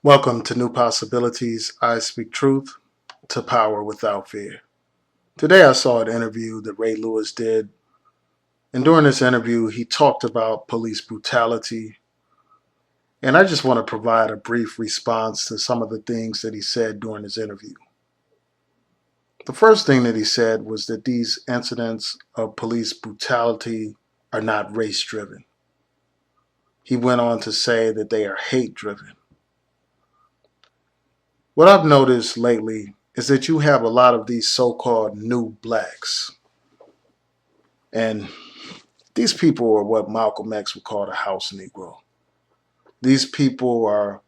Welcome to New Possibilities. I speak truth to power without fear. Today I saw an interview that Ray Lewis did, and during this interview he talked about police brutality, and I just want to provide a brief response to some of the things that he said during his interview. The first thing that he said was that these incidents of police brutality are not race driven. He went on to say that they are hate driven. What I've noticed lately is that you have a lot of these so-called new blacks. And these people are what Malcolm X would call the house Negro. These people are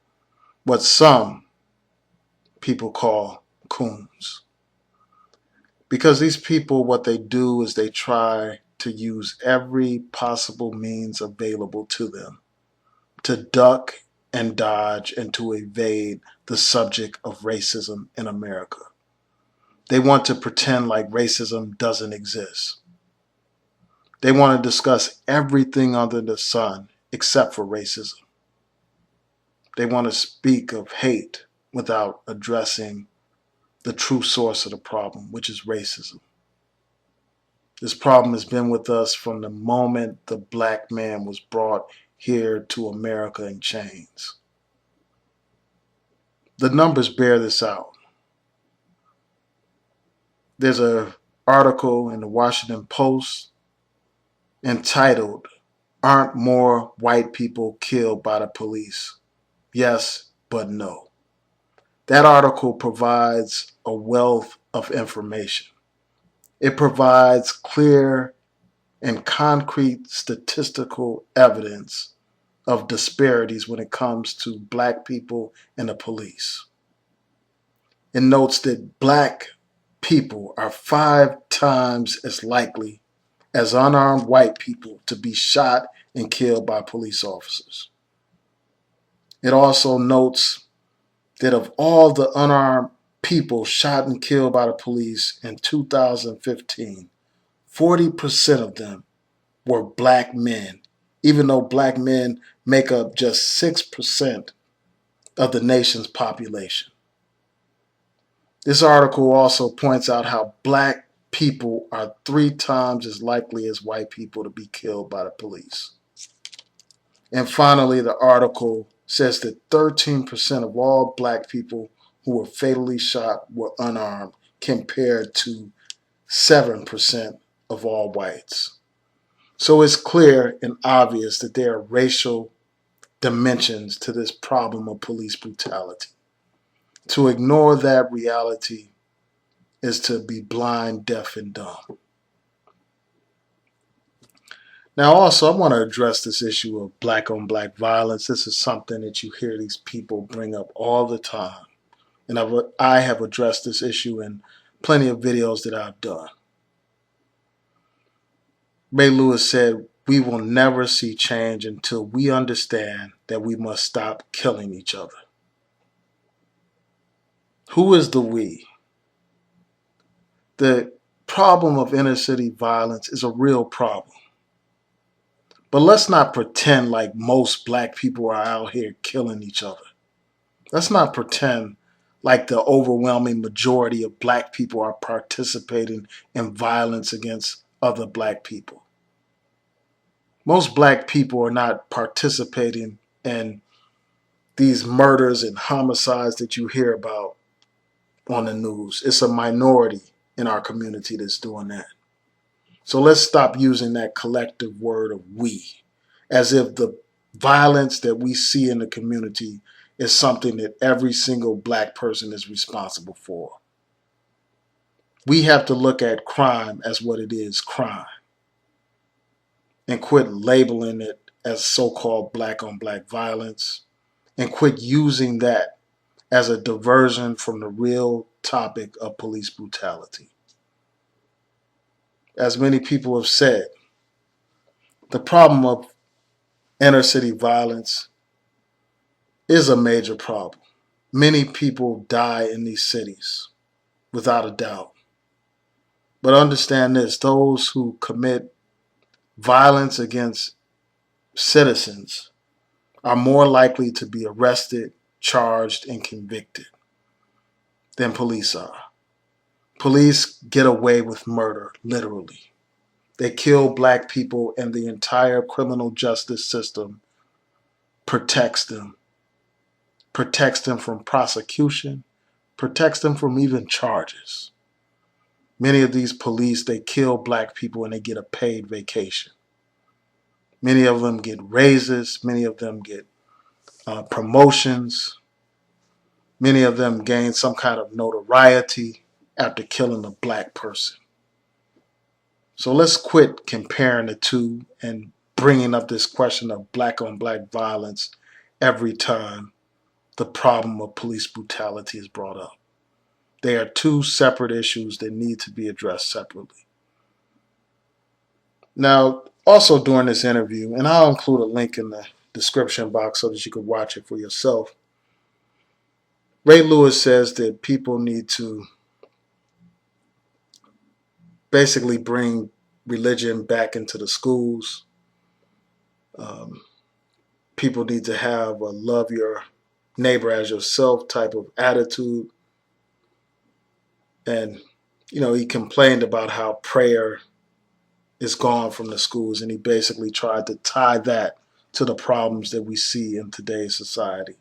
what some people call coons. Because these people, what they do is they try to use every possible means available to them to duck and dodge and to evade the subject of racism in America. They want to pretend like racism doesn't exist. They want to discuss everything under the sun except for racism. They want to speak of hate without addressing the true source of the problem, which is racism. This problem has been with us from the moment the black man was brought here to America in chains. The numbers bear this out. There's an article in the Washington Post entitled, "Aren't More White People Killed by the Police?" Yes, but no. That article provides a wealth of information. It provides clear and concrete statistical evidence of disparities when it comes to black people and the police. It notes that black people are 5 times as likely as unarmed white people to be shot and killed by police officers. It also notes that of all the unarmed people shot and killed by the police in 2015, 40% of them were black men, even though black men make up just 6% of the nation's population. This article also points out how black people are 3 times as likely as white people to be killed by the police. And finally, the article says that 13% of all black people who were fatally shot were unarmed, compared to 7% of all whites. So it's clear and obvious that there are racial dimensions to this problem of police brutality. To ignore that reality is to be blind, deaf, and dumb. Now, also, I want to address this issue of black on black violence. This is something that you hear these people bring up all the time. And I have addressed this issue in plenty of videos that I've done. Ray Lewis said, "We will never see change until we understand that we must stop killing each other." Who is the we? The problem of inner city violence is a real problem. But let's not pretend like most black people are out here killing each other. Let's not pretend like the overwhelming majority of black people are participating in violence against other black people. Most black people are not participating in these murders and homicides that you hear about on the news. It's a minority in our community that's doing that. So let's stop using that collective word of we, as if the violence that we see in the community is something that every single black person is responsible for. We have to look at crime as what it is, crime, and quit labeling it as so-called black on black violence, and quit using that as a diversion from the real topic of police brutality. As many people have said, the problem of inner city violence is a major problem. Many people die in these cities, without a doubt. But understand this, those who commit violence against citizens are more likely to be arrested, charged, and convicted than police are. Police get away with murder, literally. They kill black people, and the entire criminal justice system protects them from prosecution, protects them from even charges. Many of these police, they kill black people and they get a paid vacation. Many of them get raises. Many of them get promotions. Many of them gain some kind of notoriety after killing a black person. So let's quit comparing the two and bringing up this question of black on black violence every time the problem of police brutality is brought up. They are two separate issues that need to be addressed separately. Now, also during this interview, and I'll include a link in the description box so that you can watch it for yourself, Ray Lewis says that people need to basically bring religion back into the schools. People need to have a love your neighbor as yourself type of attitude. And, he complained about how prayer is gone from the schools, and he basically tried to tie that to the problems that we see in today's society.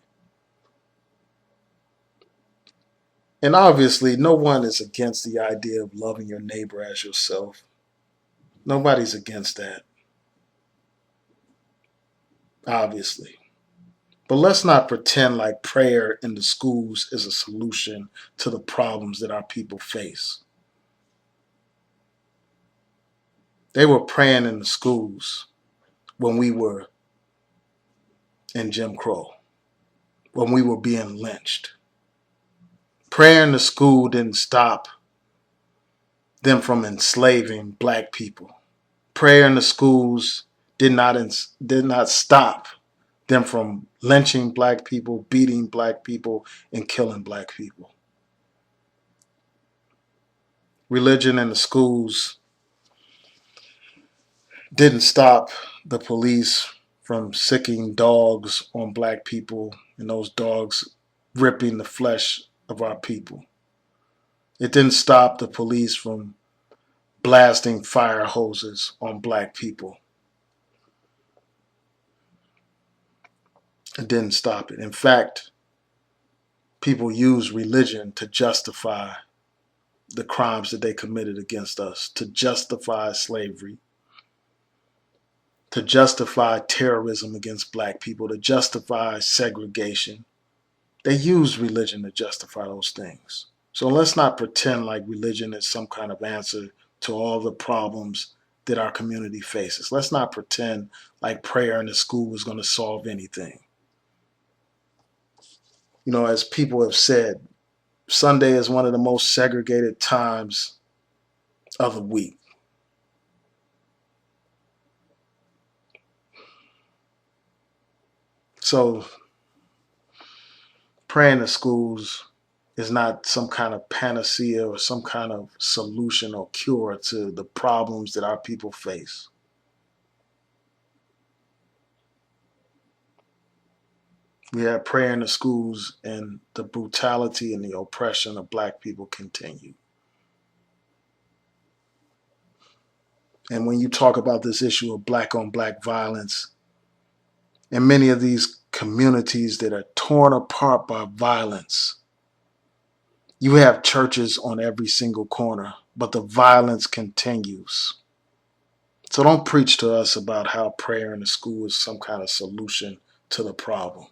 And obviously, no one is against the idea of loving your neighbor as yourself. Nobody's against that, obviously. But let's not pretend like prayer in the schools is a solution to the problems that our people face. They were praying in the schools when we were in Jim Crow, when we were being lynched. Prayer in the school didn't stop them from enslaving black people. Prayer in the schools did not stop them from lynching black people, beating black people, and killing black people. Religion in the schools didn't stop the police from sicking dogs on black people and those dogs ripping the flesh of our people. It didn't stop the police from blasting fire hoses on black people. It didn't stop it. In fact, people use religion to justify the crimes that they committed against us, to justify slavery, to justify terrorism against black people, to justify segregation. They use religion to justify those things. So let's not pretend like religion is some kind of answer to all the problems that our community faces. Let's not pretend like prayer in the school is going to solve anything. As people have said, Sunday is one of the most segregated times of the week. So praying in schools is not some kind of panacea or some kind of solution or cure to the problems that our people face. We have prayer in the schools, and the brutality and the oppression of black people continue. And when you talk about this issue of black on black violence, in many of these communities that are torn apart by violence, you have churches on every single corner, but the violence continues. So don't preach to us about how prayer in the school is some kind of solution to the problem.